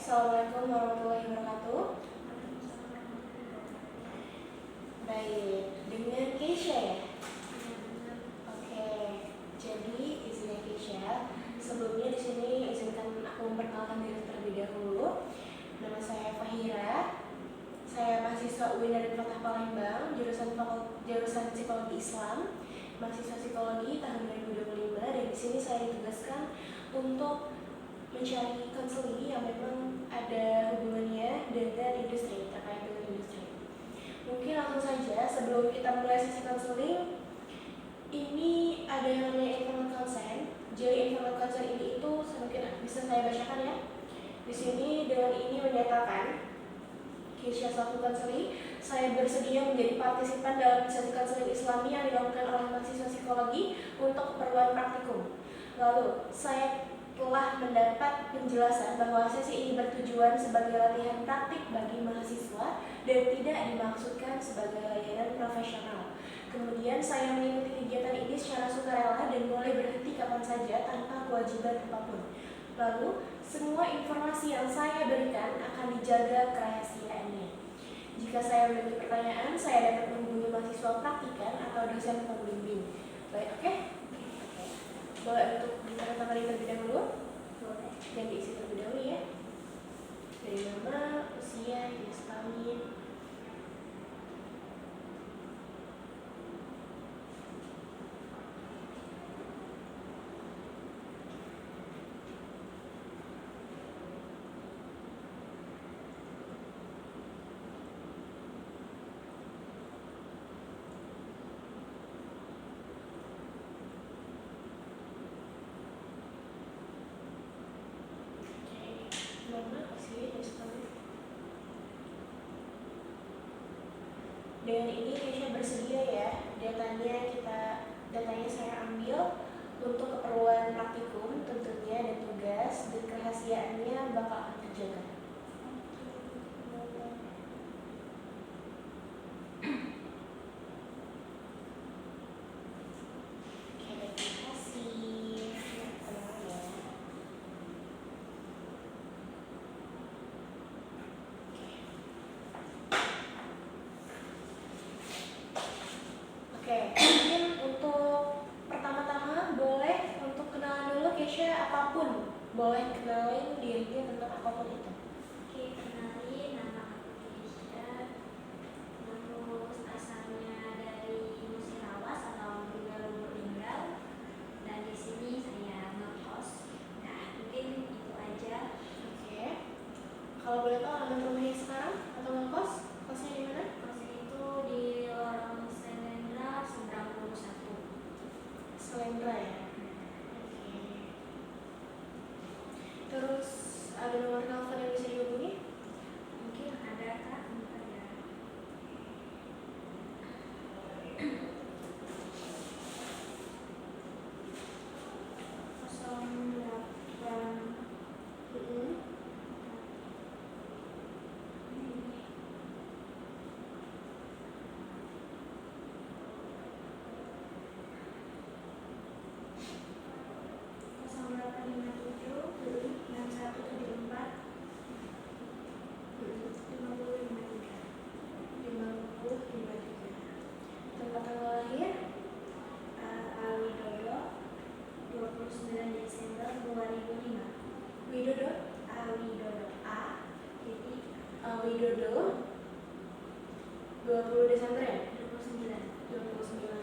Assalamualaikum warahmatullahi wabarakatuh. Baik, dengan Keisha ya? Oke, jadi izinnya Keisha. Sebelumnya di sini izinkan aku memperkenalkan diri terlebih dahulu. Nama saya Fahira. Saya mahasiswa UIN dari Kota Palembang, jurusan Psikologi Islam, mahasiswa Psikologi tahun 2025. Dan di sini saya ditugaskan untuk mencari konseling yang memang ada hubungannya dengan industri, terkait dengan industri. Mungkin langsung saja sebelum kita mulai sesi konseling, ini ada yang namanya informed consent. Jadi informed consent ini itu mungkin bisa saya bacakan ya. Di sini dengan ini menyatakan Keisha selaku konseling, saya bersedia menjadi partisipan dalam sesi konseling Islami yang dilakukan oleh mahasiswa psikologi untuk keperluan praktikum. Lalu, saya telah mendapat penjelasan bahwa sesi ini bertujuan sebagai latihan praktik bagi mahasiswa dan tidak dimaksudkan sebagai layanan profesional. Kemudian saya mengikuti kegiatan ini secara sukarela dan boleh berhenti kapan saja tanpa kewajiban apapun. Lalu, semua informasi yang saya berikan akan dijaga kerahasiaannya. Jika saya memiliki pertanyaan, saya dapat menghubungi mahasiswa praktikan atau dosen pembimbing. Baik, oke? Boleh untuk ditandatangani terlebih dahulu? Boleh. Dan diisi terlebih dahulu ya. Dari nama, usia, jenis kelamin. Dengan ini Keisha bersedia ya, datanya saya ambil untuk keperluan praktikum tentunya dan tugas, dan kerahasiaannya bakal akan terjaga. Oke, mungkin untuk pertama-tama boleh untuk kenalan dulu Keisha apapun. Boleh kenalin dirinya tentang apapun itu. Oke, kenalin nama aku Keisha. Terus asalnya dari Musirawas atau Lumbur Linggau. Dan di sini saya ngekos. Nah, mungkin itu aja. Oke. Kalau boleh tahu alamat rumahnya sekarang atau ngekos? Kosnya di mana? Kosnya itu di Lorong Selendra seberang 21. Selendra ya. Oke. Terus ada nomor telepon yang bisa dihubungi? Mungkin ada Kak, bentar ya. Tempat tanggal lahir? Widodo 29 Desember 2005. Widodo? Widodo A titik Widodo 20 Desember ya? 29 Desember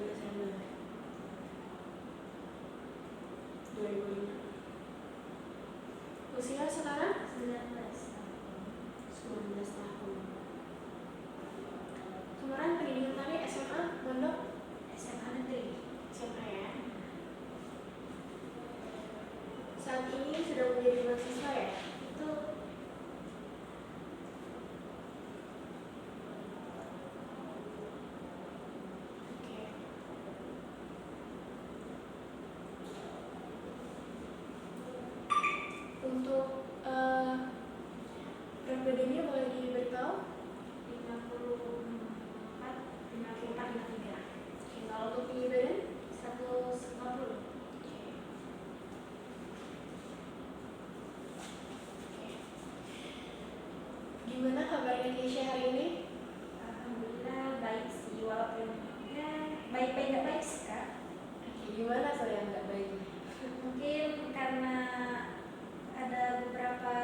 2005. Usia sekarang? 19 tahun. Kemarin pendidikan tadi SMA, mondok? SMA negeri. SMA ya. Saat ini sudah menjadi mahasiswa ya? Itu Oke. Untuk berat badannya boleh diberitahu? 54 53. Oke, kalau untuk tinggi badan? 150. Oke. nggak baik sih Kak. Oke, gimana tuh yang nggak baik? Mungkin karena ada beberapa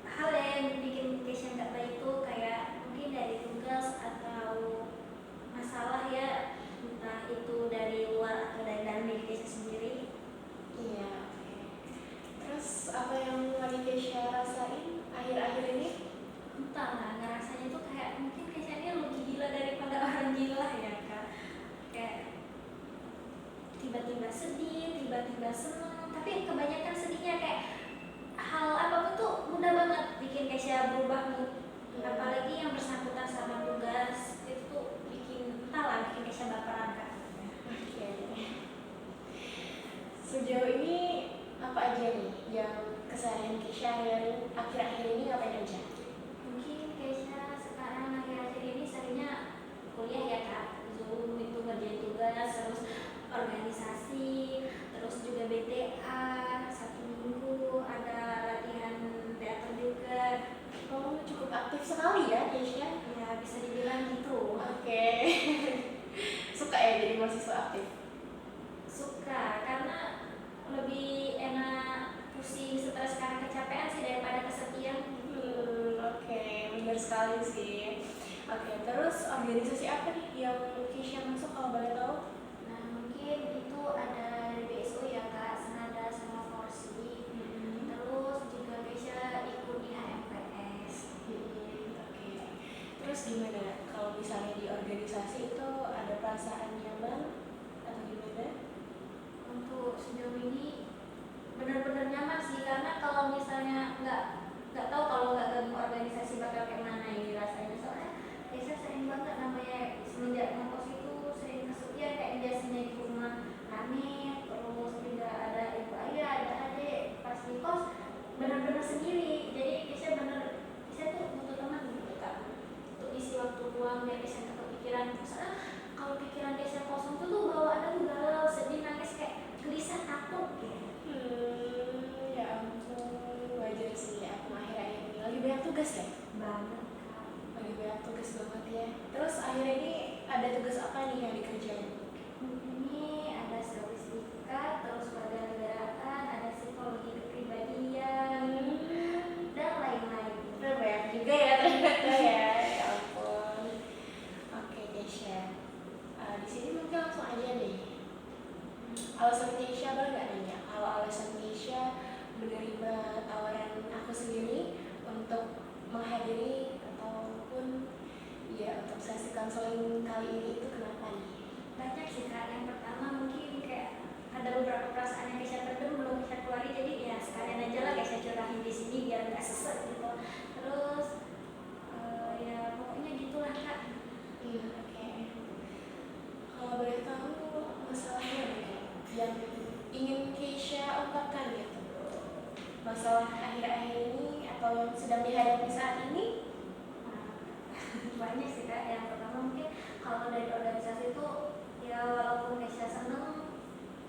hal ya yang bikin Keisha nggak baik itu, kayak mungkin dari tugas atau masalah ya, entah itu dari luar atau dari dalam diri Keisha sendiri. Iya, oke. Terus apa yang lagi Keisha rasain akhir-akhir ini? Entahlah, ngerasanya tuh kayak mungkin Keisha ini lebih gila daripada orang gila ya Kak. Kayak tiba-tiba sedih, tiba-tiba seneng, tapi kebanyakan sedihnya kayak hal apapun tuh mudah banget bikin Keisha berubah mood. Apalagi yang bersangkutan sama tugas itu tuh bikin, entahlah, bikin Keisha baperan Kak. Oke. Sejauh ini apa aja nih yang keseharian Keisha akhir-akhir ini ngapain aja? Mungkin Keisha sekarang akhir-akhir ini seringnya kuliah ya Kak, Zoom itu ngerjain tugas, terus organisasi, terus juga BTA, satu minggu ada latihan teater juga. Oh, cukup aktif sekali ya Keisha. Ya bisa dibilang gitu. Oke. Suka ya jadi mahasiswa aktif? Suka, karena lebih enak pusing, stres karena kecapean sih daripada kesepian gitu. Oke, benar sekali sih. Oke, terus organisasi apa nih yang Keisha masuk kalau boleh tahu? Nah mungkin itu ada dari BSO ya Kak, senada sama Forsi. Terus juga Keisha ikut di HMPS. Oke. Terus gimana kalau misalnya di organisasi itu ada perasaan nyaman atau gimana? Untuk sejauh ini benar-benar nyaman sih, karena kalau misalnya nggak tahu kalau nggak gabung organisasi bakal kayak mana ini rasanya. Soalnya Keisha sering banget namanya semenjak ngekos itu sering kesepian, kayak biasanya di rumah rame, terus tidak ada ibu ayah, ada adik, pas di kos benar-benar sendiri. Jadi Keisha tuh butuh teman gitu Kak, untuk isi waktu luang biar Keisha nggak kepikiran. Soalnya kalau pikiran Keisha kosong tuh bawaannya tuh galau, sedih, nangis, kayak gelisah, takut gitu. Ya ampun, wajar sih aku akhir-akhir ini lagi banyak tugas ya? Banget Kak. Lagi banyak tugas banget ya. Terus akhir ini ada tugas apa nih yang dikerjain? Ini ada statistika, terus kewarganegaraan, ada psikologi kepribadian, dan lain-lain. Banyak juga ya ternyata ya. Ya ampun. Oke Keisha. Di sini mungkin langsung aja nih. Alasan Keisha boleh nggak nanya? Kalau alasan Keisha menerima tawaran aku sendiri untuk menghadiri ataupun ya untuk sesi konseling kali ini itu kenapa nih? Banyak sih Kak. Yang pertama mungkin kayak ada beberapa perasaan yang Keisha pendem belum Keisha keluarin, jadi ya sekalian aja lah Keisha curahin di sini biar nggak sesek gitu. Terus ya pokoknya gitulah Kak. Oke. Kalau boleh tahu masalahnya apa yang ingin Keisha ungkapkan gitu? Masalah akhir-akhir ini atau yang sedang dihadapi saat ini? Banyak sih Kak. Yang pertama mungkin kalau dari organisasi itu ya walaupun Keisha seneng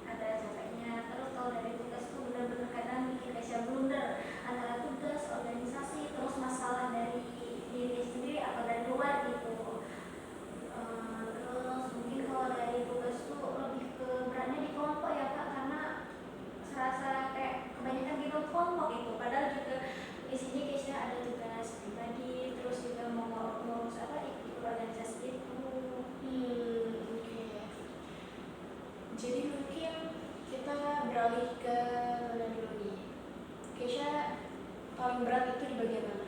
ada capeknya. Terus kalau dari tugas itu benar-benar kadang bikin Keisha blunder antara tugas, organisasi, terus masalah dari diri sendiri atau dari luar gitu. Terus mungkin kalau dari tugas itu lebih ke beratnya di kelompok ya Kak, karena serasa kayak kebanyakan gitu kelompok itu. Padahal juga di sini Keisha ada tugas pribadi, terus juga mau ngurus ikut organisasi itu. Oke. Jadi mungkin kita beralih ke mana dulu nih? Keisha paling berat itu di bagian mana?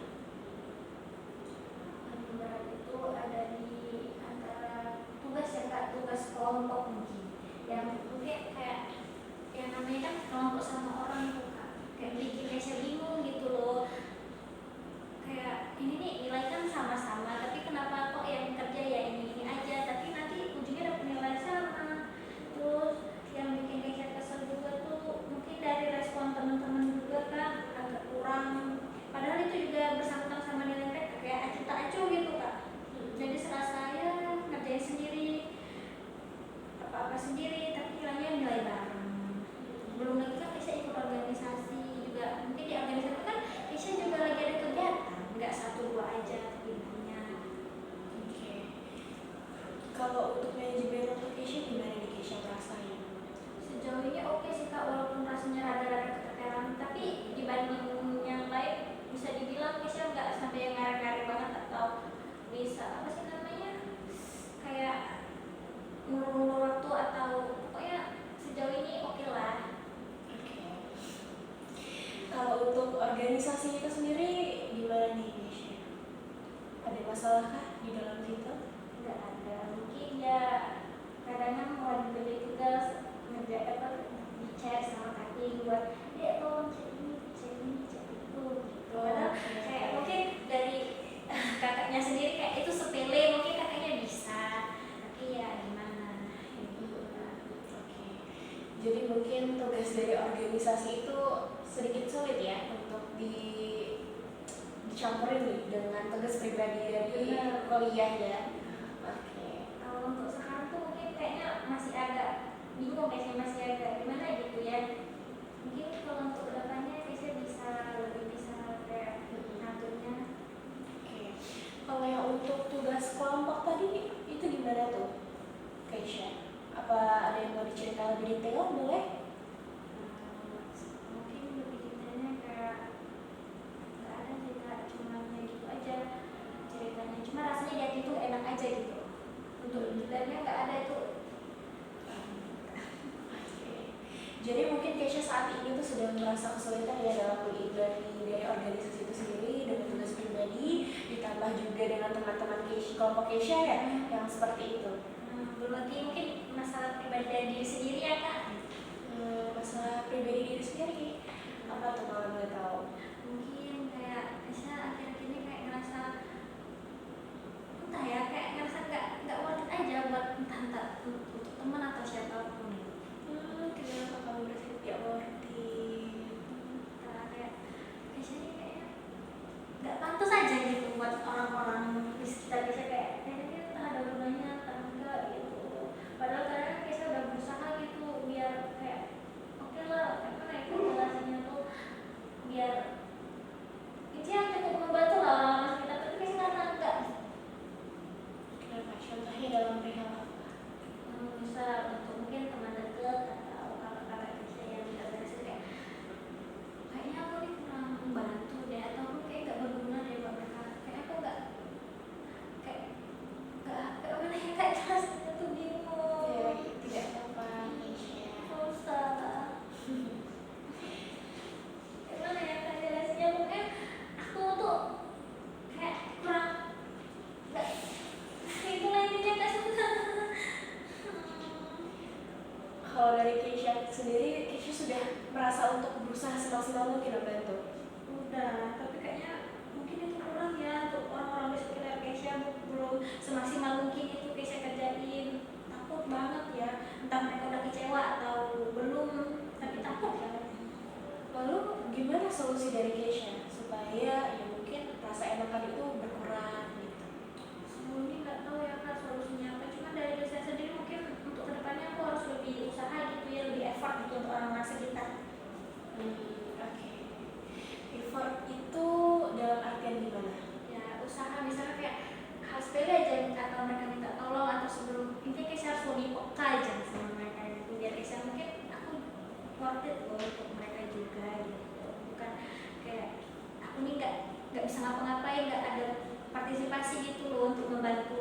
Paling berat itu ada di antara tugas ya Kak, tugas kelompok mungkin. Yang mungkin kayak yang namanya kan kelompok sama orang tuh Kak, kayak bikin Keisha bingung gitu loh. Kayak ini nih nilai kan sama-sama, tapi kenapa kok yang kerja ya ini aja, tapi nanti ujungnya dapat nilai sama. Terus yang bikin Keisha kesel juga tuh mungkin dari respon teman-teman juga kan agak kurang, padahal itu juga bersangkutan sama nilai mereka, kayak acuh tak acuh gitu Kak. Jadi serasa ya ngerjain sendiri, apa-apa sendiri, tapi nilainya nilai bareng. Belum lagi kan Keisha ikut organisasi juga, mungkin di organisasi kan Keisha untuk organisasi itu sendiri gimana nih Keisha? Ada masalah kah di dalam situ? Nggak ada, mungkin ya kadang-kadang mau diberi tugas ngerjain apa di chat sama kakak buat tolong cek ini cek itu gitu. Padahal kayak mungkin dari kakaknya sendiri kayak itu sepele, mungkin kakaknya bisa, tapi ya gimana gitu. Oke. Jadi mungkin tugas dari organisasi itu sedikit sulit ya untuk dicampurin nih dengan tugas pribadi dari kuliah ya. Oke. Kalau untuk sekarang tuh mungkin kayaknya masih agak bingung, kayaknya masih agak gimana gitu ya. Mungkin kalau untuk kedepannya kayaknya bisa lebih bisa kayak ngaturnya. Oke. Kalau yang untuk tugas kelompok tadi itu gimana tuh, Keisha? Apa ada yang mau dicerita lebih detail? Boleh? Mungkin lebih detailnya kayak nggak ada cerita, cuma ya gitu aja ceritanya. Cuma rasanya lihat itu enak aja gitu. Untuk detailnya nggak ada itu. Oke. Jadi mungkin Keisha saat ini tuh sudah merasa kesulitan ya dalam mengimbangi dari organisasi itu sendiri dengan tugas pribadi, ditambah juga dengan teman-teman Keisha, kelompok Keisha ya, yang seperti itu. Belum lagi mungkin masalah pribadi dari diri sendiri ya kak. Masalah pribadi diri sendiri apa tuh kalau boleh tahu? Mungkin kayak Aisyah akhir-akhir ini kayak ngerasa entah ya, kayak ngerasa nggak worth it aja buat entah untuk teman atau siapapun. Kenapa kamu merasa tidak worth it? Karena kayak Aisyah ini kayaknya nggak pantas aja gitu buat orang-orang di sekitar Aisyah, kayaknya entah ada gunanya entah enggak gitu. Padahal kadang Aisyah udah berusaha gitu biar kayak oke lah, karena itu relasinya tuh biar itu yang cukup membantu lah orang-orang sekitar, tapi Aisyah karena enggak. Kenapa? Contohnya dalam perihal apa? Bisa untuk mungkin teman dekat atau kakak-kakak Aisyah yang tidak berhasil kayaknya aku nih kurang membantu deh, atau aku kayak nggak berguna deh buat mereka, kayak aku nggak kayak mana ya, kayak rasanya tuh bingung. Ya, tidak apa-apa Keisha. Susah. Gimana ya kak jelasnya, mungkin aku tuh kayak kurang nggak itulah intinya kak, susah. Kalau dari Keisha sendiri, Keisha sudah merasa untuk berusaha semaksimal mungkin membantu. Udah, tapi kayaknya mungkin itu kurang ya untuk orang-orang di sekitar Keisha, belum semaksimal mungkin itu Keisha kerjain. Takut banget ya, entah mereka udah kecewa atau belum, tapi takut ya. Lalu gimana solusi dari Keisha supaya ya mungkin rasa enakan itu berkurang gitu? Sebelumnya nggak tahu ya kak solusinya apa, cuma dari diri saya sendiri mungkin untuk kedepannya aku harus lebih usaha gitu ya, lebih effort gitu untuk orang-orang sekitar. Oke. Effort itu dalam artian gimana? Ya usaha misalnya kayak hal sepele aja, atau mereka minta tolong, atau sebelum intinya Keisha harus lebih peka aja sama mereka gitu, biar Keisha mungkin aku worth it loh untuk mereka juga gitu, bukan kayak aku nih nggak bisa ngapa-ngapain, nggak ada partisipasi gitu loh untuk membantu.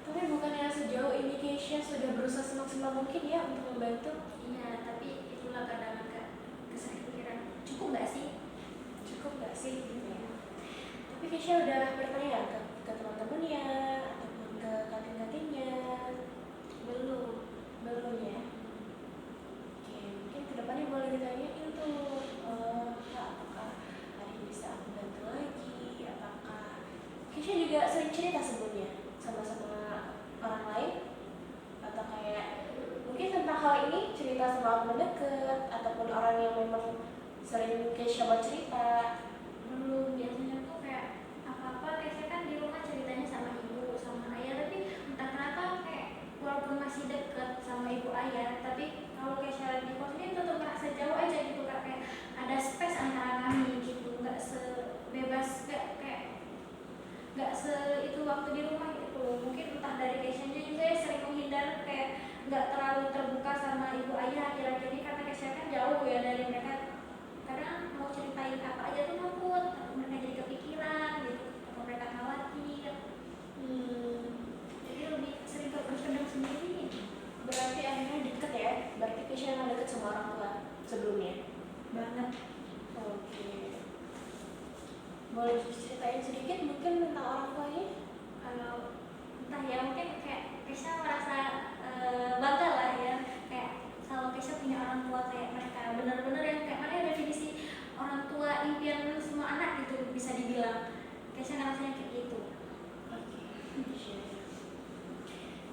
Tapi bukannya sejauh ini Keisha sudah berusaha semaksimal mungkin ya untuk membantu? Iya, tapi itulah kadang agak kesal pikiran, cukup nggak sih? Cukup nggak sih gitu ya? Tapi Keisha udah bertanya ke teman-temannya ataupun ke kantin-kantinnya? Belum ya? Oke, mungkin kedepannya boleh ditanyain tuh, Kak, apakah ada yang bisa aku bantu lagi? Apakah Keisha juga sering cerita sebelumnya sama orang lain? Atau kayak mungkin tentang hal ini cerita sama teman dekat ataupun orang yang memang sering Keisha buat cerita? Belum, biasanya tuh kayak apa-apa Keisha kan di rumah ceritanya sama ibu sama ayah, tapi entah kenapa kayak walaupun masih deket sama ibu ayah, tapi kalau Keisha di kos ini tetap merasa jauh aja gitu kak, kayak ada space antara kami gitu, nggak sebebas, nggak se itu waktu di rumah gitu. Mungkin entah dari Keisha-nya juga ya sering menghindar, kayak nggak terlalu terbuka sama ibu ayah akhir-akhir ini, karena Keisha kan jauh ya dari mereka. Kadang mau ceritain apa aja tuh takut mereka jadi kepikiran gitu, atau mereka khawatir. Jadi lebih sering berpendam sendiri. Berarti akhirnya deket ya? Berarti Keisha emang deket sama orang tua sebelumnya? Banget. Oke. boleh ceritain sedikit mungkin tentang orang tuanya? Kalau entah ya mungkin kayak Kesha merasa bangga lah ya, kayak kalau Kesha punya orang tua kayak mereka, benar-benar yang kayak mana ya, definisi orang tua impian semua anak gitu bisa dibilang. Kesha ngerasanya kayak gitu. Oke.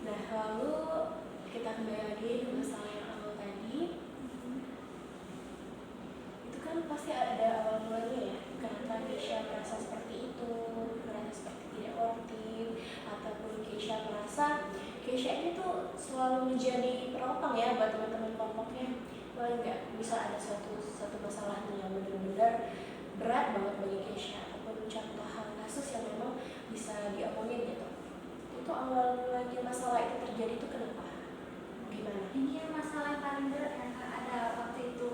Nah, lalu kita kembali lagi ke masalah yang awal tadi. Itu kan pasti ada awal mulanya ya. Kenapa Kesha merasa seperti itu, merasa seperti tidak worth it, ataupun Kesha merasa Kesha ini tuh selalu menjadi penopang ya buat teman-teman kelompoknya. Boleh nggak bisa ada satu masalah yang benar-benar berat banget bagi Kesha, ataupun contoh hal kasus yang memang bisa diomongin gitu. Itu awal lagi masalah itu terjadi itu kenapa? Gimana? Ini yang masalah yang paling berat kan Kak, ada waktu itu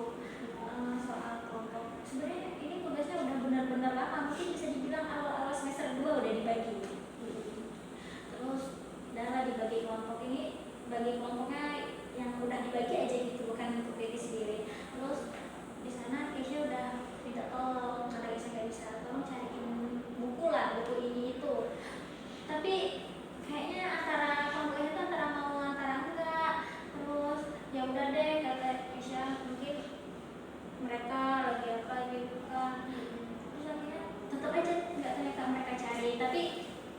soal kelompok. Sebenarnya ini tugasnya udah benar-benar lama, mungkin bisa dibilang awal-awal semester 2 udah dibagi. Terus udah dibagi kelompok ini, bagi kelompoknya yang udah dibagi aja gitu, bukan untuk diri sendiri. Terus di sana Kesha udah minta tolong, kata Kesha nggak bisa, tolong cariin buku lah, buku ini itu. Tapi kayaknya antara kelompoknya itu antara mau antara enggak. Terus ya udah deh kata Kesha, mungkin mereka lagi apa gitu kan. Terus akhirnya tetap aja nggak ternyata mereka cari, tapi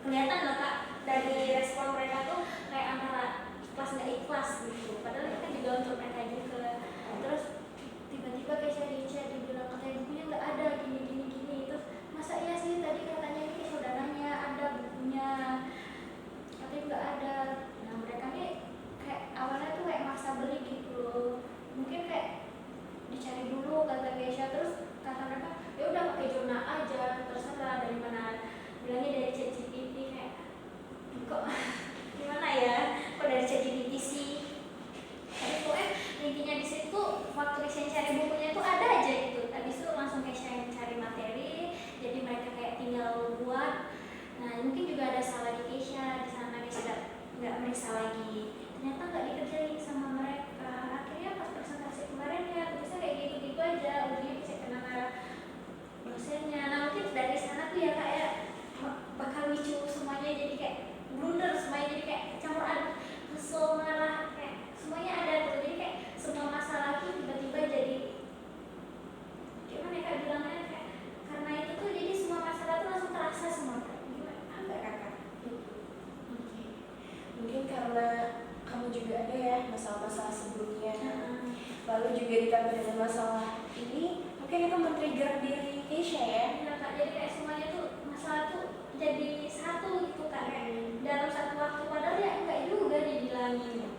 kelihatan lah Kak dari respon mereka tuh kayak antara ikhlas nggak ikhlas gitu, padahal itu kan juga untuk mereka juga. Terus tiba-tiba Kesha di chat dibilang katanya bukunya nggak ada gini. Terus masa iya sih, tadi katanya ini sudah nanya ada bukunya, katanya nggak ada. Nah mereka nih kayak awalnya tuh kayak maksa beli gitu loh, mungkin kayak dicari dulu kata Kesha. Terus kata mereka ya udah pakai jurnal aja, terserah dari mana, bilangnya dari ChatGPT. Kayak kok gimana ya, kok dari ChatGPT sih. Tapi pokoknya intinya di situ waktu Kesha cari bukunya itu ada aja gitu. Habis itu langsung Kesha yang cari materi, jadi mereka kayak tinggal buat. Nah mungkin juga ada salah di Kesha di sana, Kesha nggak meriksa lagi, ternyata nggak dikerjain sama mereka. Akhirnya pas presentasi kemarin ya tulisnya kayak gitu-gitu aja, ujungnya bisa kena marah dosennya. Nah mungkin dari sana tuh ya kayak bakal lucu semuanya, jadi kayak blunder semuanya, jadi kayak campur aduk, kesel, marah, kayak semuanya ada tuh. Jadi kayak semua masalah tuh tiba-tiba jadi gimana ya Kak bilangnya, kayak karena itu tuh jadi semua masalah tuh langsung terasa semua. Gimana enggak Kakak? Mungkin karena kamu juga ada ya masalah-masalah sebelumnya, lalu juga ditambah dengan masalah ini, mungkin itu men-trigger diri Kesha ya. Iya Kak, jadi kayak semuanya tuh masalah tuh jadi satu gitu Kak, kayak dalam satu waktu, padahal ya enggak juga dibilangin.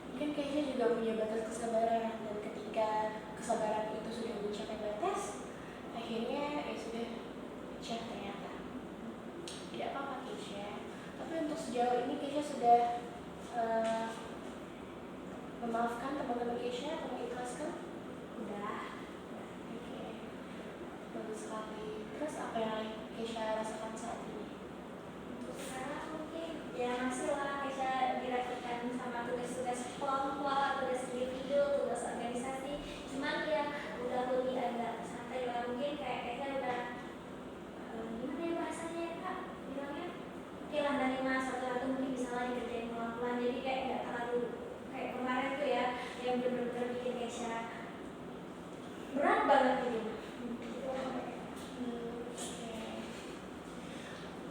Mungkin Kesha juga punya batas kesabaran, dan ketika kesabaran itu sudah mencapai batas, akhirnya ya sudah pecah ternyata. Tidak apa-apa Kesha, tapi untuk sejauh ini Kesha sudah memaafkan teman-teman Kesha atau mengikhlaskan? Udah. Oke, bagus sekali. Terus apa yang Kesha rasakan saat ini? Untuk sekarang mungkin ya masih lah Kesha diragukan sama tugas-tugas kelompok, tugas individu, tugas organisasi. Cuman ya udah lebih agak santai lah, mungkin kayak Kesha udah gimana ya bahasanya ya Kak bilangnya, oke lah dari satu mungkin bisa lah dikerjain pelan-pelan, jadi kayak nggak terlalu kayak kemarin tuh ya yang bener-bener bikin Kesha berat banget gitu.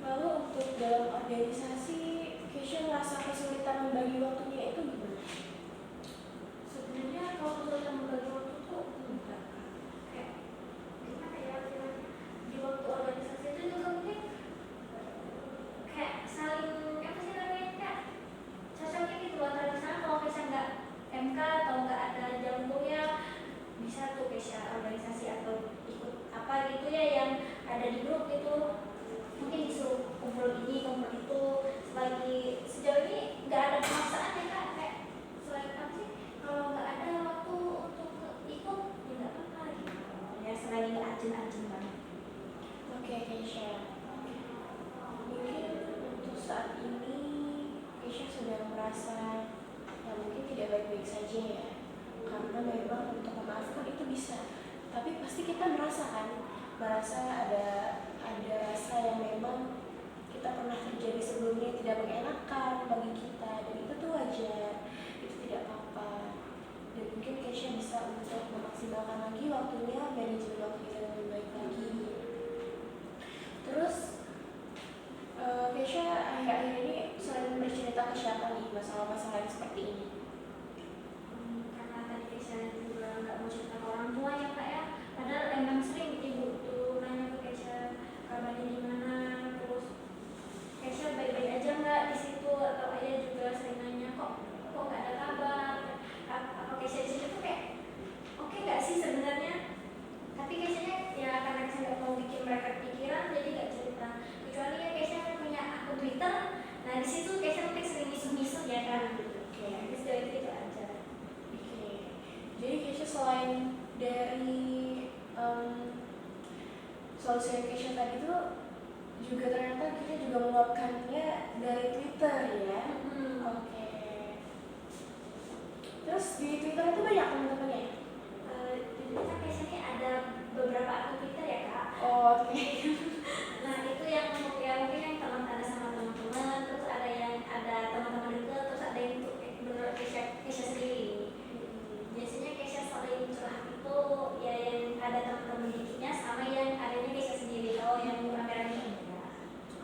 Lalu untuk dalam organisasi, Kesha merasa kesulitan membagi waktunya itu gimana? Sebenarnya kalau kesulitan membagi waktu tuh enggak, kayak gimana ya bilangnya, di waktu organisasi itu juga mungkin kayak saling apa sih namanya Kak, cocoknya gitu loh. Antara misalnya kalau Kesha nggak MK atau nggak ada jam kuliah, bisa tuh Kesha organisasi atau ikut apa gitu ya yang ada di grup itu, mungkin disuruh kumpul ini kumpul itu. Selagi sejauh ini nggak ada pemaksaan ya Kak, kayak selagi apa sih, kalau nggak ada waktu untuk ikut ya nggak apa-apa gitu ya, selagi nggak urgent banget. Oke Kesha, mungkin untuk saat ini Kesha sudah merasa ya mungkin tidak baik-baik saja ya, karena memang untuk memaafkan itu bisa, tapi pasti kita merasa ada ada rasa yang memang kita pernah terjadi sebelumnya tidak mengenakan bagi kita, dan itu tuh wajar, itu tidak apa-apa. Dan mungkin Kesha bisa untuk memaksimalkan lagi waktunya, manajemen waktunya dengan lebih baik lagi. Terus Kesha akhir-akhir ini sering bercerita ke siapa nih masalah-masalah yang seperti ini? Karena tadi Kesha juga nggak mau cerita ke orang tua ya kak ya, padahal emang sering ibu tuh nanya ke Kesha kabarnya gimana, terus Kesha baik-baik aja nggak di situ, atau ayah juga sering nanya kok nggak ada kabar, apa Kesha di situ tuh kayak oke nggak sih sebenarnya, tapi Kesha ya karena Kesha nggak mau bikin mereka kepikiran jadi nggak cerita, kecuali ya Kesha kan punya akun Twitter, nah di situ Kesha mungkin sering misu-misu ya kan gitu, ya sejauh itu aja. Oke. Jadi Kesha selain dari solusi yang Kesha tadi tuh juga ternyata kita juga meluapkannya dari Twitter ya. Oke. Terus di Twitter itu banyak teman-temannya? Jadi kan Kesha ini ada beberapa akun Twitter ya kak. Oh, oke. Nah itu yang mungkin yang teman ada sama teman-teman, terus ada yang ada teman-teman dekat, terus ada yang untuk benar Kesha sendiri. Biasanya Kesha saling curhat itu ya yang ada teman-teman dikitnya sama yang adanya Kesha sendiri. Kalau yang rame-rame enggak.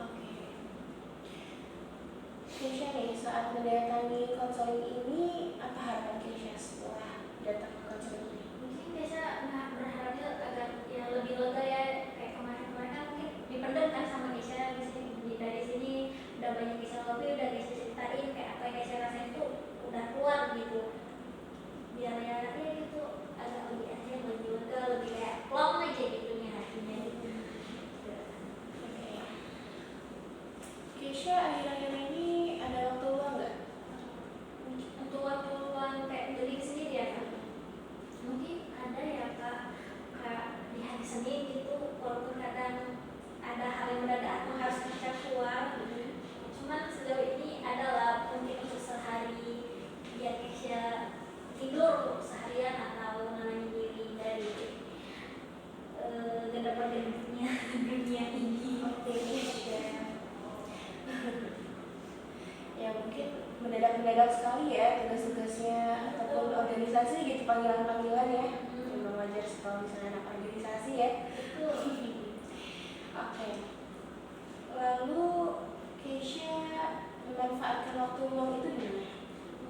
Oke. Kesha nih saat mendatangi konseling ini, apa harapan Kesha setelah datang ke konseling ini? Mungkin Kesha nggak berharapnya agar ya lebih lega ya, kayak kemarin-kemarin kan mungkin dipendam kan sama Kesha dari sini udah banyak Kesha lebih, udah Kesha ceritain kayak apa yang Kesha rasain tuh udah keluar gitu, biar ya gitu agak lebih aja, lebih lega, lebih kayak plong aja gitu nih hatinya gitu. Oke. Kesha akhir-akhir ini ada waktu luang nggak? Untuk waktu luang kayak beli sendiri ya kan, mungkin ada ya kak, kayak di hari Senin gitu, walaupun kadang ada hal yang mendadak harus Kesha keluar, cuman sejauh ini adalah mungkin untuk sehari biar Kesha tidur seharian atau nenangin diri dari gendapan-gendapnya dunia ini. Oke, Kesha. Ya mungkin mendadak-mendadak sekali ya tugas-tugasnya ataupun organisasi gitu, panggilan-panggilan ya. Memang wajar sih kalau misalnya anak organisasi ya. Itu Oke. Lalu Kesha memanfaatkan waktu luang itu di mana?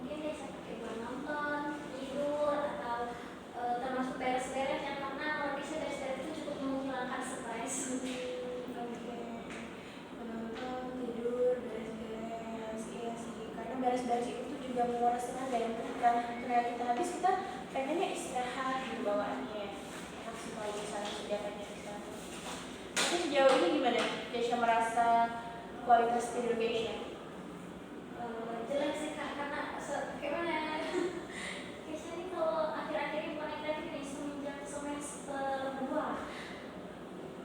mungkin Kesha pakai buat nonton, tidur, atau termasuk beres-beres yang karena kalau Kesha beres-beres itu cukup menghilangkan stres. Oke. Menonton, tidur, beres-beres. Iya sih, karena beres-beres itu tuh juga menguras tenaga, yang ketika tenaga kita habis kita pengennya istirahat gitu bawaannya. Enak sih kalau misalnya sudah pengen istirahat. Tapi sejauh ini gimana? Kesha merasa kualitas tidur Kesha? Jelek sih kak, karena kayak mana ya? Kesha ini kalau akhir-akhir ini bukan akhir-akhir ini semenjak semester 2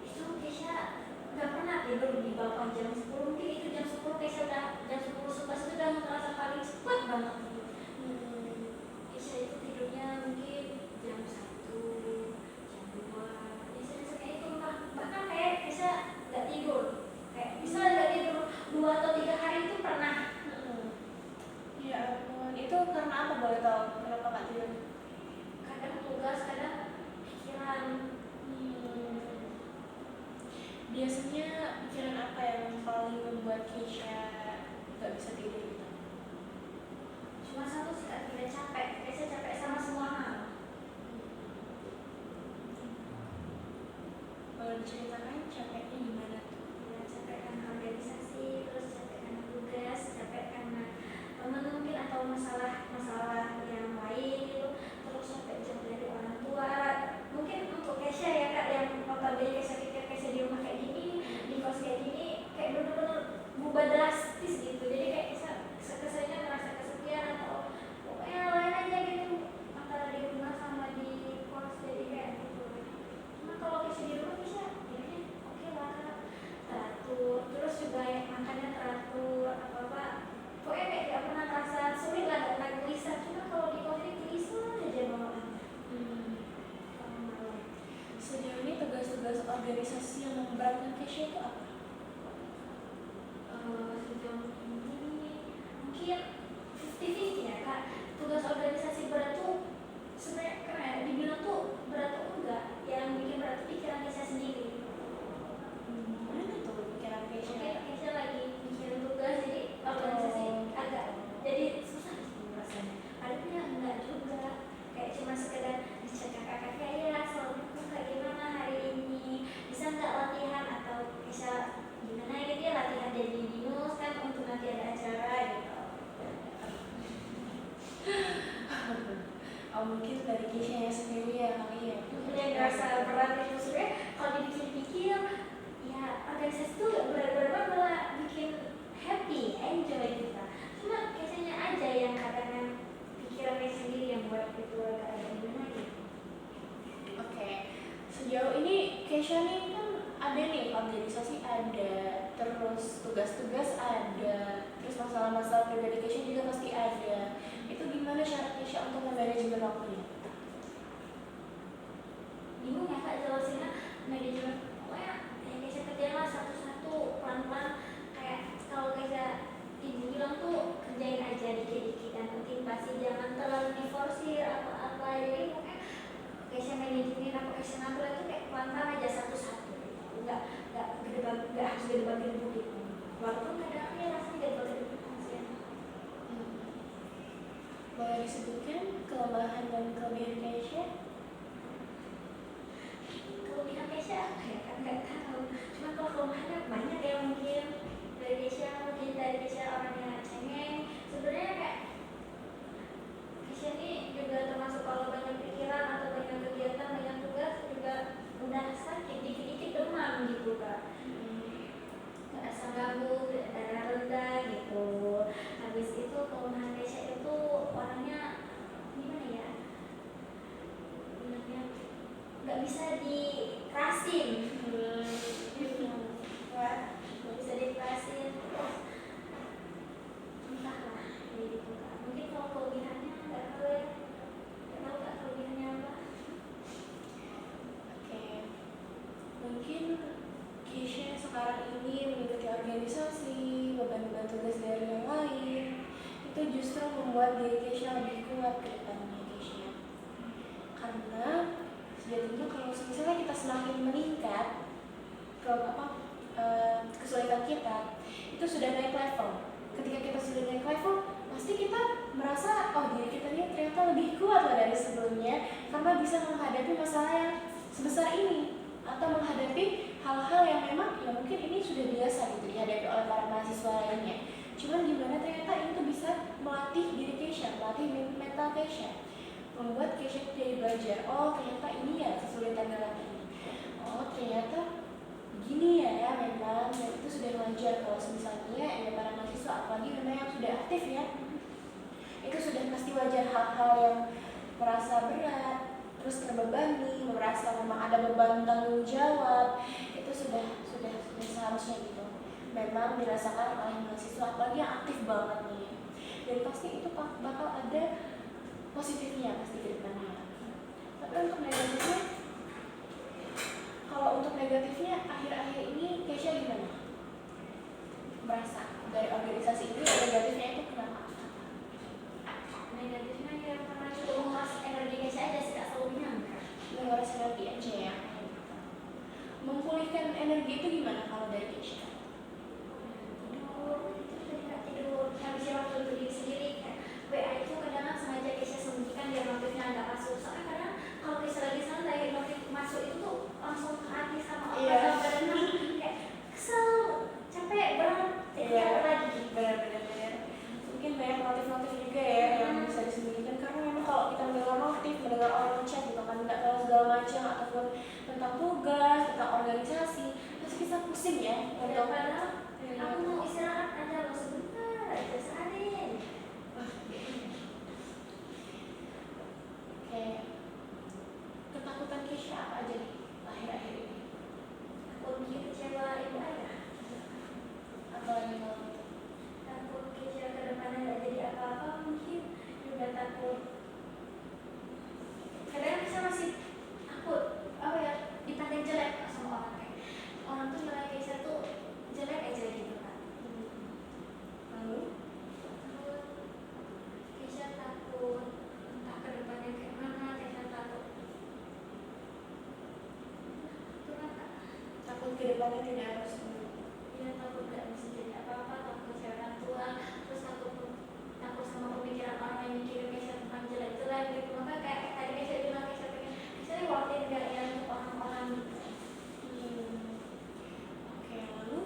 itu Kesha nggak pernah tidur di bawah jam 10, mungkin itu jam 10 Kesha udah jam 10 11 itu udah merasa paling cepat banget gitu. Kesha itu tidurnya mungkin jam 1, jam 2, Kesha kayak itu bahkan kayak Kesha nggak tidur, kayak misalnya nggak tidur 2 atau 3 hari itu pernah. Ya ampun, itu karena apa boleh tahu? Kenapa nggak tidur? Kadang tugas, kadang pikiran. Biasanya pikiran apa yang paling membuat Kesha nggak bisa tidur gitu? Cuma satu sih kak, tidak capek. Kesha capek sama semua hal. Kalau diceritakan capeknya gimana tuh? Ya, capek karena organisasi, terus capek karena tugas, capek karena teman mungkin atau masalah yang lain gitu, terus capek jauh dari orang tua. Mungkin untuk Kesha ya kak, yang notabene Kesha pikir Kesha di rumah kayak gini, di kos kayak gini, kayak bener-bener berubah drastis gitu. Jadi kayak Kesha Keisha itu apa? Sejauh ini mungkin 50-50 ya kak. Tugas organisasi berat tuh sebenarnya kayak dibilang tuh berat tuh enggak, yang bikin berat tuh pikiran Keisha sendiri. Mana tuh pikiran Keisha? Oke, Keisha lagi bikin tugas jadi organisasi agak jadi susah sih rasanya. Padahal enggak juga, kayak cuma sekedar dicek kakak-kakak ya soalnya tuh kayak gimana hari ini, bisa nggak latihan atau Keisha gimana gitu ya latihan jadi binus kan untuk nanti ada acara gitu. Oh mungkin dari Keisha nya sendiri ya kali ya. Mungkin yang ngerasa berat itu sebenarnya kalau dipikir-pikir ya organisasi itu gak berat-berat malah bikin happy, enjoy kita. Cuma Keisha-nya aja yang kadang pikirannya sendiri yang buat itu agak gimana gitu. Oke, sejauh ini Keisha nih kan ada nih organisasi ada, terus tugas-tugas ada, terus masalah-masalah pribadi Keisha juga pasti ada. Itu gimana cara Keisha untuk memanajemen waktunya? Bingung ya kak jelasinnya manajemen pokoknya yang Keisha kerjain lah satu-satu pelan-pelan, kayak kalau Keisha ibu bilang tuh kerjain aja dikit-dikit dan penting pasti jangan terlalu diforsir apa-apa, jadi pokoknya Keisha manajemen apa Keisha ngatur itu kayak pelan-pelan aja satu-satu gitu. Nggak gede banget, nggak harus gede banget gitu, walaupun kadang-kadang rasanya gede banget sih. Boleh disebutkan kelemahan dan kelebihan Keisha? Kelebihan Keisha apa ya kan nggak tahu, cuma kalau kelemahannya banyak ya mungkin dari Keisha orangnya cengeng sebenarnya, kayak Keisha ini juga termasuk kalau banyak pikiran atau banyak kegiatan banyak tugas juga udah sakit dikit-dikit demam gitu kak, nggak asam lambung darah rendah gitu. Habis itu kelemahan Keisha itu orangnya gimana ya, bilangnya nggak bisa dikerasin, nggak bisa dikerasin terus entahlah kayak gitu kak. Mungkin kalau kelebihannya nggak tahu ya, nggak tahu kak kelebihannya apa. Oke, mungkin Keisha sekarang ini mengikuti organisasi, beban-beban tugas dari yang lain, itu justru membuat diri Keisha lebih kuat ke depannya Keisha. Karena sejatinya kalau misalnya kita semakin meningkat ke kesulitan kita, itu sudah naik level. Ketika kita sudah naik level, pasti kita merasa oh diri kita ini ternyata lebih kuat lah dari sebelumnya karena bisa menghadapi masalah yang sebesar ini atau menghadapi hal-hal yang memang ya mungkin ini sudah biasa gitu dihadapi oleh para mahasiswa lainnya. Cuman gimana ternyata ini tuh bisa melatih diri Keisha, melatih mental Keisha, membuat Keisha jadi belajar. Oh ternyata ini ya kesulitan dalam ini. Oh ternyata gini ya memang, dan itu sudah wajar kalau misalnya ya para mahasiswa apalagi memang yang sudah aktif ya, itu sudah pasti wajar hal-hal yang merasa berat, terus terbebani, merasa memang ada beban tanggung jawab, itu sudah seharusnya gitu. Memang dirasakan oleh mahasiswa apalagi yang aktif banget nih, dan pasti itu bakal ada positifnya pasti ke depannya. Tapi untuk negatifnya, kalau untuk negatifnya akhir-akhir ini Keisha gimana? Merasa dari organisasi ini negatifnya itu kenapa? Negatifnya ya karena coba menguras energi Keisha aja sih kak, selalu nyangka Menguras energi aja ya. Memulihkan energi itu gimana kalau dari Keisha? tidur, itu tadi kak tidur, ngabisin waktu untuk diri sendiri. Kayak WA itu kadang sengaja Keisha sembunyikan biar notifnya nggak masuk, soalnya kadang kalau Keisha lagi santai notif masuk itu tuh langsung ke hati sama otak sama badan, kayak kesel, capek, berat, capek lagi. Benar-benar. Mungkin banyak notif-notif juga ya yang bisa disembunyikan karena memang kalau kita mendengar notif, mendengar orang chat gitu kan nggak tahu segala macam ataupun tentang tugas, tentang organisasi, pasti kita pusing ya untuk Padahal aku mau istirahat aja loh sebentar aja sehari. Oke. Ketakutan Keisha apa aja nih akhir-akhir ini? Takut mungkin kecewa ibu ayah, Apalagi kalau itu? takut Keisha ke depannya nggak jadi apa-apa, mungkin juga takut kadang Keisha masih takut apa ya dipandang jelek sama orang, kayak orang tuh nilai Keisha depannya tidak harus Iya, takut gak bisa jadi apa-apa, takut kecewa orang tua, terus takut sama pemikiran orang yang mikirin Keisha tentang jelek-jelek gitu. Maka kayak tadi Keisha bilang, Keisha pengen Keisha ini worth it gak ya untuk orang-orang gitu. Oke, lalu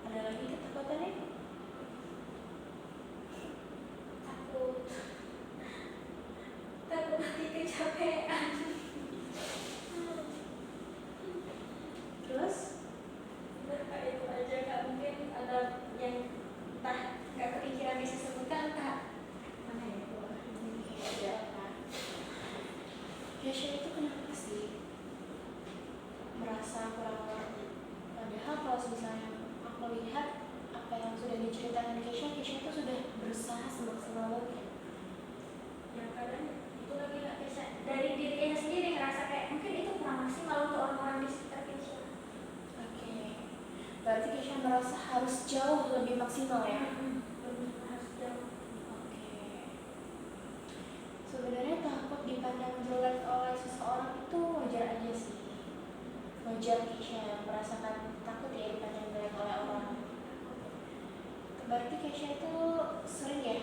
ada lagi ketakutannya? Takut nanti kecapean. Terus Udah kayak itu aja, gak mungkin ada yang entah gak kepikiran bisa sebutkan entah mana ya itu. ada apa? Keisha itu kenapa sih merasa kurang worth it? Padahal kalau misalnya aku lihat apa yang sudah diceritakan Keisha itu sudah berusaha semaksimal mungkin. Ya kadang itu lagi gak bisa dari dirinya sendiri ngerasa kayak mungkin itu kurang maksimal untuk orang-orang di sekitar Keisha. Oke, berarti Keisha merasa harus jauh lebih maksimal ya? Harus jauh. Oke. Sebenarnya takut dipandang jelek oleh seseorang itu wajar aja sih. Wajar Keisha merasakan takut ya dipandang jelek oleh orang. Berarti Keisha itu sering ya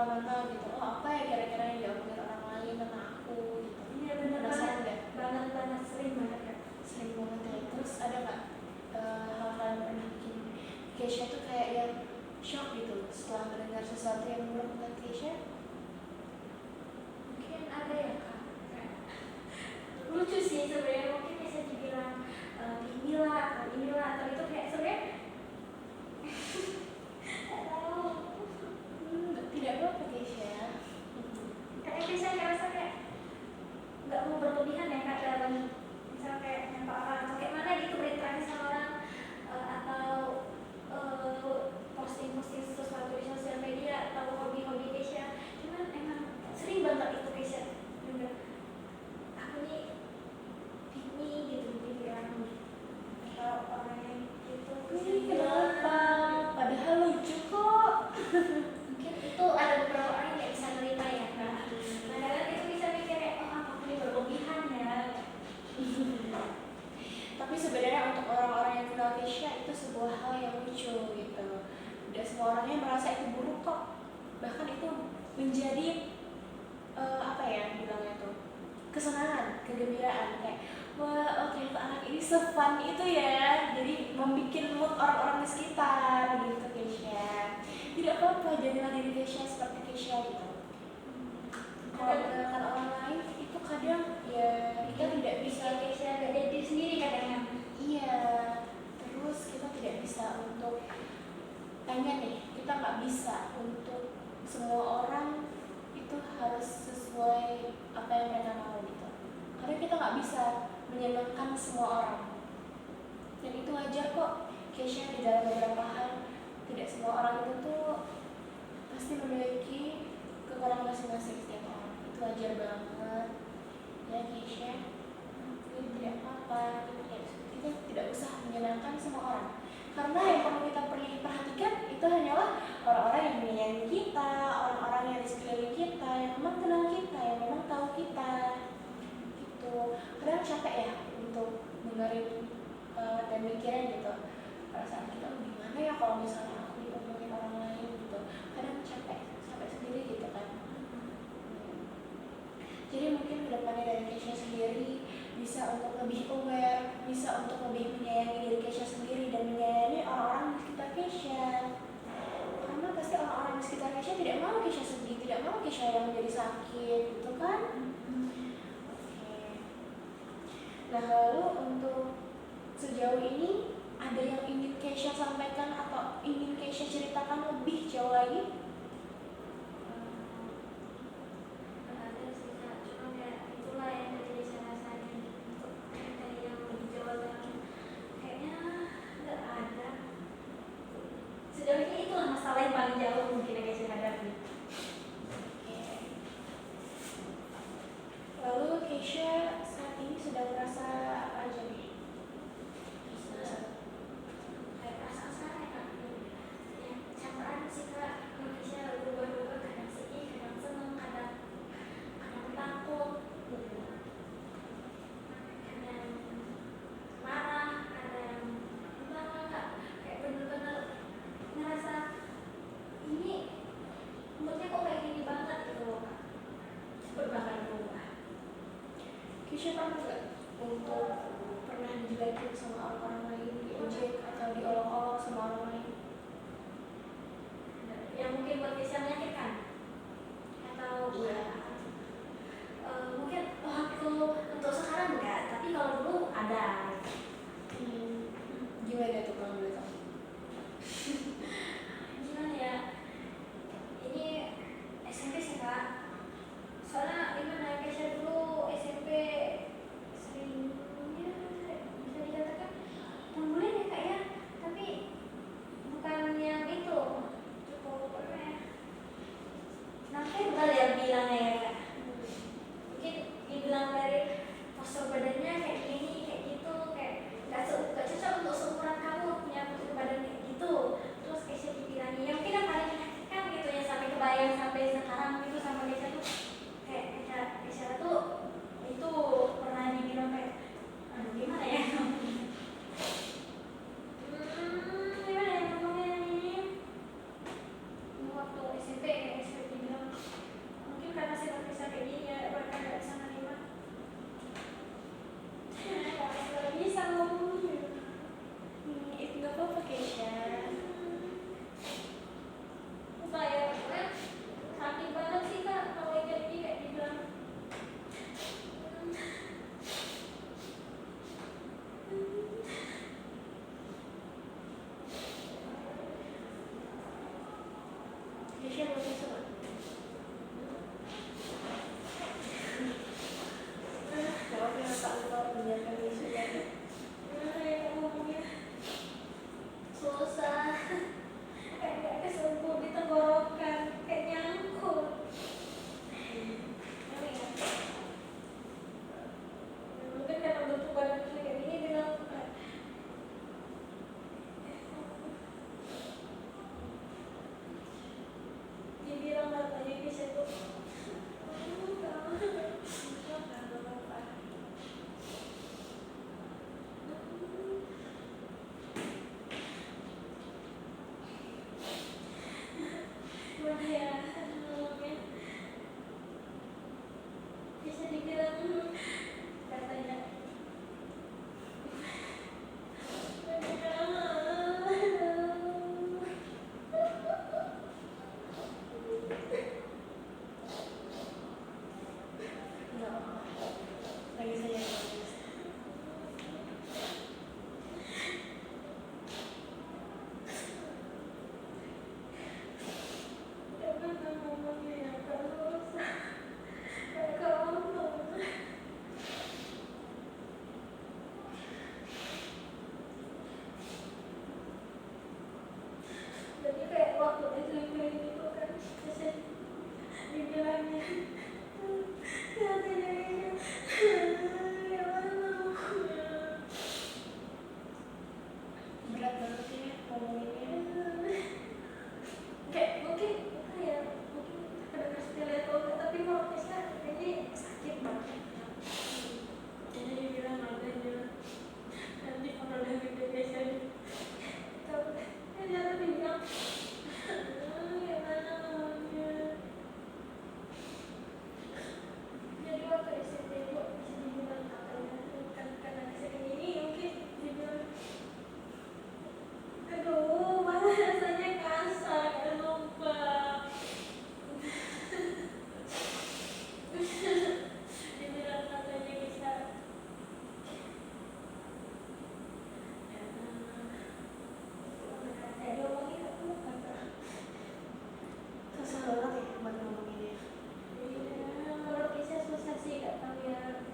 mental gitu. Oh, apa ya kira-kira yang diomongin orang lain tentang aku gitu. Iya benar Penasaran banget. nggak? Banget sering banget ya. Sering banget ya. Terus ada nggak hal-hal yang pernah bikin Keisha tuh kayak yang shock gitu setelah mendengar sesuatu yang buruk tentang Keisha? Mungkin ada ya kak. Kayak lucu sih sebenarnya, mungkin bisa dibilang inilah atau itu kayak sebenarnya nggak tahu. Tidak apa-apa Keisha. Kayak Keisha ngerasa kayak nggak mau berlebihan ya kak dalam misal kayak nyapa orang atau kayak mana gitu berinteraksi sama orang atau posting sesuatu di sosial media atau hobi Keisha. Cuman emang sering banget itu Keisha juga aku nih ini gitu dibilang kalau orang yang gitu Kenapa? Padahal lucu kok. mungkin itu ada beberapa orang yang nggak bisa nerima ya kak. Kadang itu bisa mikir kayak oh aku ini berlebihan ya. Tapi sebenarnya untuk orang-orang yang kenal Keisha itu sebuah hal yang lucu gitu. Tidak semua orangnya merasa itu buruk kok. Bahkan itu menjadi apa ya bilangnya tuh, kesenangan, kegembiraan kayak wah, oh ternyata anak ini se-fun itu ya. Jadi membuat mood orang-orang di sekitar gitu Keisha. Tidak apa-apa jadilah diri Keisha seperti Keisha gitu. Kalau mendengarkan orang lain itu kadang ya kita tidak bisa Keisha gak jadi diri sendiri kadang. iya, terus kita tidak bisa untuk pengen nih, kita nggak bisa untuk semua orang itu harus sesuai apa yang mereka mau gitu. Karena kita nggak bisa menyenangkan semua orang. Dan itu wajar kok. Keisha di dalam beberapa hal tidak semua orang itu tuh pasti memiliki kekurangan masing-masing setiap orang. Itu wajar banget. Ya Keisha, ini tidak apa-apa. Kita tidak usah menyenangkan semua orang. Karena yang perlu kita perhatikan itu hanyalah orang-orang yang menyayangi kita, orang-orang yang di sekeliling kita, yang memang kenal kita, yang memang tahu kita. Gitu. Kadang capek ya untuk dengerin dan mikirin gitu perasaan kita, gimana ya kalau misalnya aku diomongin orang lain gitu. Kadang capek sendiri gitu kan. Jadi mungkin kedepannya dari Keisha sendiri bisa untuk lebih aware, bisa untuk lebih menyayangi diri Keisha sendiri dan menyayangi orang-orang di sekitar Keisha. Karena pasti orang-orang di sekitar Keisha tidak mau Keisha sedih, tidak mau Keisha yang menjadi sakit, gitu kan? Oke. Nah lalu untuk sejauh ini ada yang ingin Keisha sampaikan atau ingin Keisha ceritakan lebih jauh lagi? Ada sih kak, cuma kayak itulah yang jadi rasanya untuk kayak yang lebih jauh lagi kayaknya nggak ada. Sejauh ini itulah masalah yang paling jauh mungkin yang Keisha hadapi. Lalu Keisha saat ini sedang merasa apa aja nih? Kayak perasaan sekarang ya kak, ya campuran sih kak, Keisha pernah nggak untuk pernah dijelekin sama orang lain, diejek atau diolok-olok sama orang lain? Yang mungkin buat Keisha menyakitkan atau mungkin waktu untuk sekarang enggak, tapi kalau dulu ada. Gimana tuh kalau boleh tahu? Gimana ya, ini SMP sih Kak, soalnya gimana, Keisha dulu SMP seringnya bisa dikatakan pembulian ya Kak ya, tapi bukan yang itu, cukup apa ya, nakal ya bilangnya ya Kak. Mungkin dibilang dari postur badannya kayak gini, kayak gitu, kayak gak cocok untuk seumuran kamu punya postur badan kayak gitu. Terus Keisha dibilangin, yang mungkin yang paling menyakitkan gitu ya, sampai kebayang sampai sekarang gitu sama Keisha tuh, kayak Keisha tuh itu pernah dibilang kayak, aduh gimana ya gimana ya ngomongnya ini, waktu SMP dibilang mungkin karena sifat Keisha kayak gini ya, mereka gak bisa menerima. Gak bisa ngomongnya. Itu nggak apa-apa Keisha. Apa ya, pokoknya sakit banget sih Kak kalau kayak gini, kayak dibilang Keisha mau susu nggak? Maaf ya Kak, lupa menyiapkan isu tadi. gimana ya ngomongnya, susah kayak gak kesentuh di tenggorokan, kayak nyangkut. Mungkin karena bentuk badan kayak gini bilang dibilang katanya bisa tuh gimana ya ngomongnya, bisa dibilang katanya Nggak apa-apa. Lagi saja. gimana ngomongnya ya terus kayak kelompok. Jadi kayak waktu SMP gitu kan, bisa dibilangnya katanya gimana ngomongnya. Berat banget ya ngomonginnya. Kayak mungkin apa ya, mungkin kedengar sepele atau enggak, tapi kalau Keisha kayaknya sakit banget. Jadi dibilang makanya nanti kalau udah gede Keisha kalau ternyata dibilang gimana ngomongnya. Jadi waktu SMP juga bisa dibilang katanya bukan karena Keisha kayak gini, mungkin dibilang aduh mana rasanya kasar, kayak lupa. Dibilang katanya bisa kayak diomongin aku kata. Susah banget ya buat ngomonginnya. Iya, kalau Keisha susah sih, gak tahu ya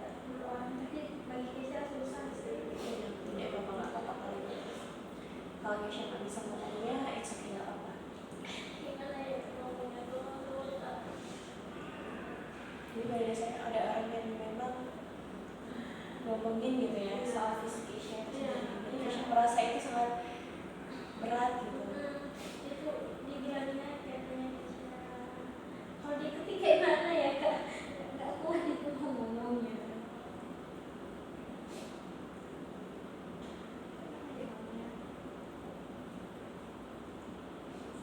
orang, tapi bagi Keisha susah sih. Tidak apa-apa, nggak apa-apa kali ini. Kalau Keisha nggak bisa ngomongnya, it's okay, nggak apa-apa. Gimana ya ngomongnya tuh susah. Jadi pada dasarnya ada orang yang memang ngomongin gitu ya soal fisik Keisha. Jadi Keisha merasa itu sangat berat gitu. Itu dibilangnya katanya Keisha kalau diketik kayak mana ya Kak, nggak kuat itu ngomongnya.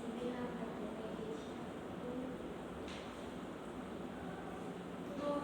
Dibilang katanya Keisha tuh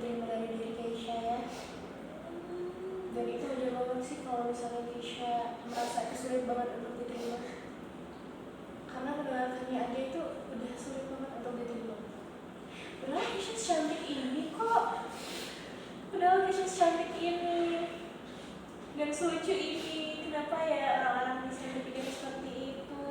diterima dari diri Keisha ya. Dan itu aja banget sih kalau misalnya Keisha merasa itu sulit banget untuk diterima, karena mendengarkannya aja itu udah sulit banget untuk diterima. Padahal Keisha secantik ini kok, padahal Keisha secantik ini dan selucu ini, kenapa ya orang-orang bisa berpikir seperti itu?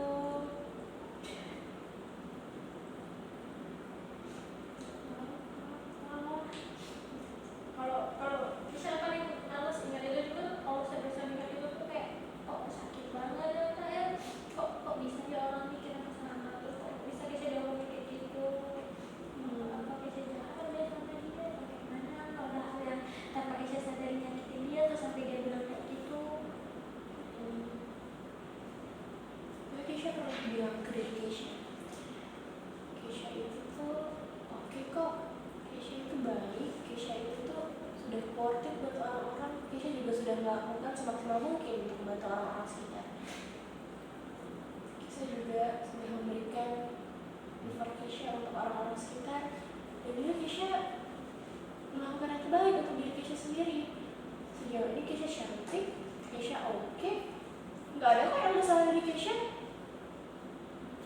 Kalau bisa paling males ingat itu juga, kalau saya bisa ingat itu tuh kayak kok sakit banget ya kayak kok bisa ya orang mikir ke sana, terus kok bisa diomongin kayak gitu. Apa bisa jahat dia sama dia atau kayak mana, kalau ada hal yang tanpa Keisha sadari nyakitin dia terus sampai dia bilang kayak gitu. Tapi Keisha pernah bilang ke diri Keisha itu tuh oke kok, Keisha itu baik, Keisha itu tuh sudah worth it buat orang-orang, Keisha juga sudah melakukan semaksimal mungkin untuk membantu orang-orang sekitar. Keisha juga sudah memberikan effort Keisha untuk orang-orang sekitar, dan juga Keisha melakukan yang terbaik untuk diri Keisha sendiri. Sejauh ini Keisha cantik, Keisha oke, nggak ada kok yang masalah dari Keisha.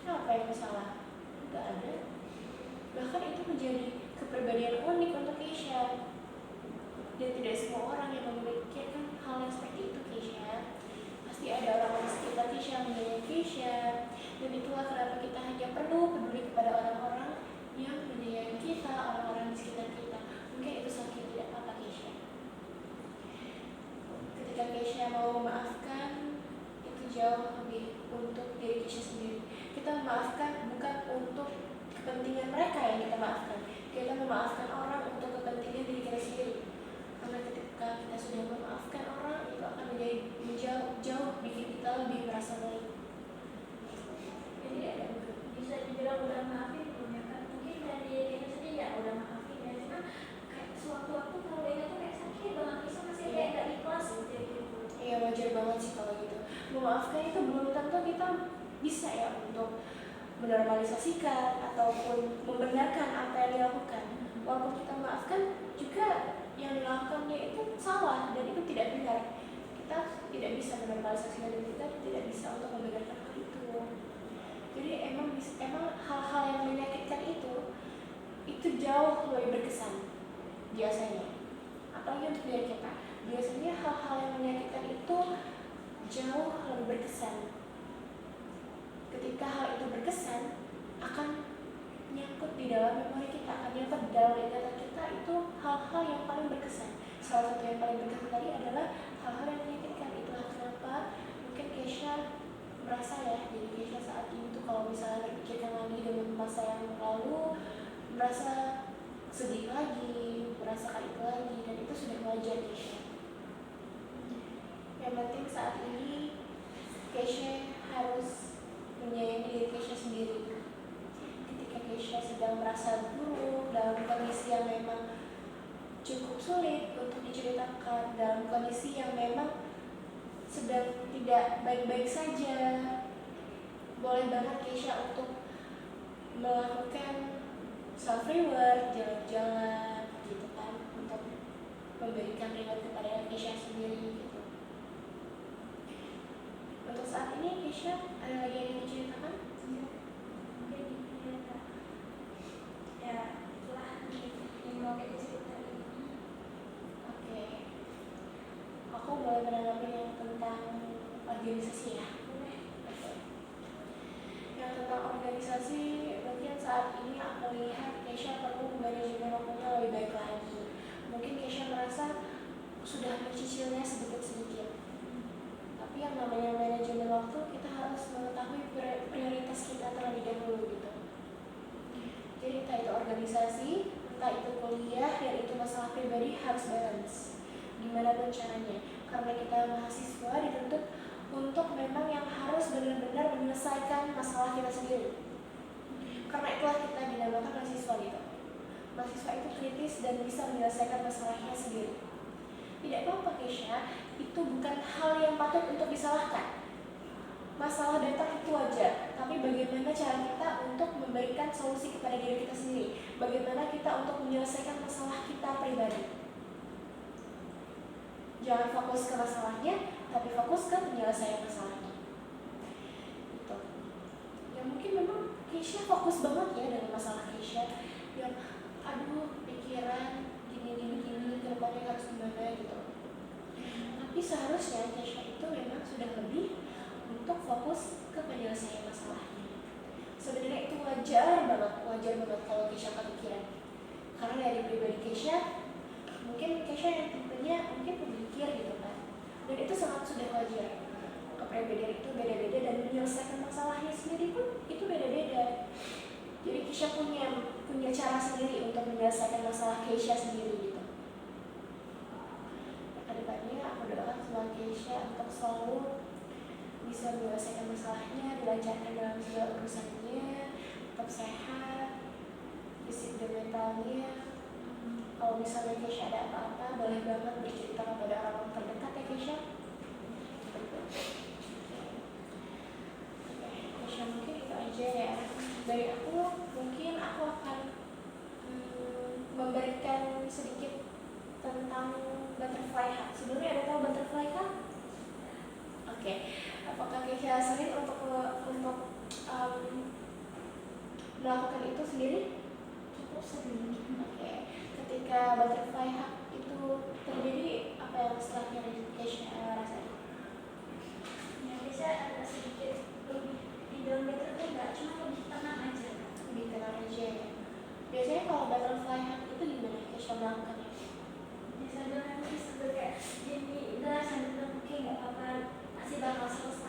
Apa yang salah? Nggak ada. Bahkan itu menjadi kepribadian unik untuk Keisha, dan tidak semua orang yang memikirkan hal yang seperti itu Keisha. Pasti ada orang-orang sekitar Keisha yang menyayangi Keisha, dan itulah kenapa kita hanya perlu peduli kepada orang-orang yang menyayangi kita, orang-orang di sekitar kita. Mungkin itu sakit, tidak apa-apa Keisha. Ketika Keisha mau memaafkan, itu jauh lebih untuk diri Keisha sendiri. Kita memaafkan bukan untuk kepentingan mereka yang kita maafkan, kita memaafkan orang untuk kepentingan diri kita sendiri. Karena ketika kita sudah memaafkan orang, itu akan menjadi jauh bikin kita lebih merasa baik. Jadi ada Bisa dibilang udah maafin belum ya kan, mungkin dari Keisha sendiri ya udah maafin ya, cuma kayak sewaktu-waktu kalau dia tuh kayak sakit banget, Keisha masih kayak gak ikhlas gitu. Iya, wajar banget sih kalau gitu. Memaafkan itu belum tentu kita bisa ya untuk menormalisasikan ataupun membenarkan apa yang dilakukan. Walaupun kita memaafkan, juga yang dilakukannya itu salah dan itu tidak benar. Kita tidak bisa menormalisasikan dan kita tidak bisa untuk membenarkan hal itu. Jadi emang hal-hal yang menyakitkan itu jauh lebih berkesan biasanya. Apalagi untuk diri kita, biasanya hal-hal yang menyakitkan itu jauh lebih berkesan. Ketika hal itu berkesan, akan nyangkut di dalam memori kita, akan nyangkut di dalam ingatan kita, itu hal-hal yang paling berkesan. Salah satu yang paling berkesan tadi adalah hal-hal yang menyakitkan. Itulah kenapa mungkin Keisha merasa ya, jadi Keisha saat ini tuh kalau misalnya berpikirkan lagi dengan masa yang lalu, merasa sedih lagi, merasakan itu lagi, dan itu sudah wajar Keisha. Yang penting saat ini Keisha harus menyayangi diri Keisha sendiri. Ketika Keisha sedang merasa buruk, dalam kondisi yang memang cukup sulit untuk diceritakan, dalam kondisi yang memang sedang tidak baik-baik saja, boleh banget Keisha untuk melakukan self reward, jalan-jalan gitu kan, untuk memberikan reward kepada Keisha sendiri gitu. Untuk saat ini Keisha ada lagi yang ingin diceritakan? Mungkin ya itulah yang mau kita cerita ini. Oke. Aku boleh menanggapi yang tentang organisasi ya? Boleh. Oke. Yang tentang organisasi, mungkin saat ini aku lihat Keisha perlu manajemen waktunya lebih baik lagi. Mungkin Keisha merasa sudah mencicilnya sedikit-sedikit. Tapi yang namanya manajemen waktu, kita harus mengetahui prioritas kita terlebih dahulu gitu. Jadi entah itu organisasi, entah itu kuliah, dan itu masalah pribadi harus balance. Gimana pun caranya, karena kita mahasiswa dituntut untuk memang yang harus benar-benar menyelesaikan masalah kita sendiri. Karena itulah kita dinamakan mahasiswa gitu. Mahasiswa itu kritis dan bisa menyelesaikan masalahnya sendiri. Tidak apa-apa Keisha, itu bukan hal yang patut untuk disalahkan. masalah datang itu wajar, tapi bagaimana cara kita untuk memberikan solusi kepada diri kita sendiri, bagaimana kita untuk menyelesaikan masalah kita pribadi. Jangan fokus ke masalahnya, tapi fokus ke penyelesaian masalahnya. Gitu. Ya mungkin memang Keisha fokus banget ya dengan masalah Keisha, yang aduh pikiran gini ke depannya harus gimana gitu. Tapi seharusnya Keisha itu memang sudah lebih untuk fokus ke penyelesaian masalahnya. Sebenarnya itu wajar banget kalau Keisha kepikiran. Karena dari pribadi Keisha, mungkin Keisha yang tipenya mungkin pemikir gitu kan. Dan itu sangat sudah wajar. Kepribadian itu beda-beda dan menyelesaikan masalahnya sendiri pun itu beda-beda. Jadi Keisha punya cara sendiri untuk menyelesaikan masalah Keisha sendiri gitu. Kedepannya aku doakan semua Keisha untuk selalu bisa menyelesaikan masalahnya, dilancarkan dalam segala urusannya, tetap sehat, fisik dan mentalnya. Kalau misalnya Keisha ada apa-apa, boleh banget bercerita kepada orang terdekat ya Keisha. Keisha mungkin itu aja ya. Dari aku, mungkin aku akan memberikan sedikit tentang butterfly hug. Sebelumnya ada tahu butterfly hug? Oke. Apakah Keisha sering untuk melakukan itu sendiri? Cukup sering. Oke. Ketika butterfly hug itu terjadi, apa yang setelahnya Keisha rasain? Ya bisa agak sedikit lebih di dalam butterfly nggak, cuma lebih tenang aja. Lebih tenang aja ya. Biasanya kalau butterfly hug itu gimana Keisha melakukannya? Biasanya nanti sebagai jadi udah sambil oke nggak apa-apa, pasti bakal selesai.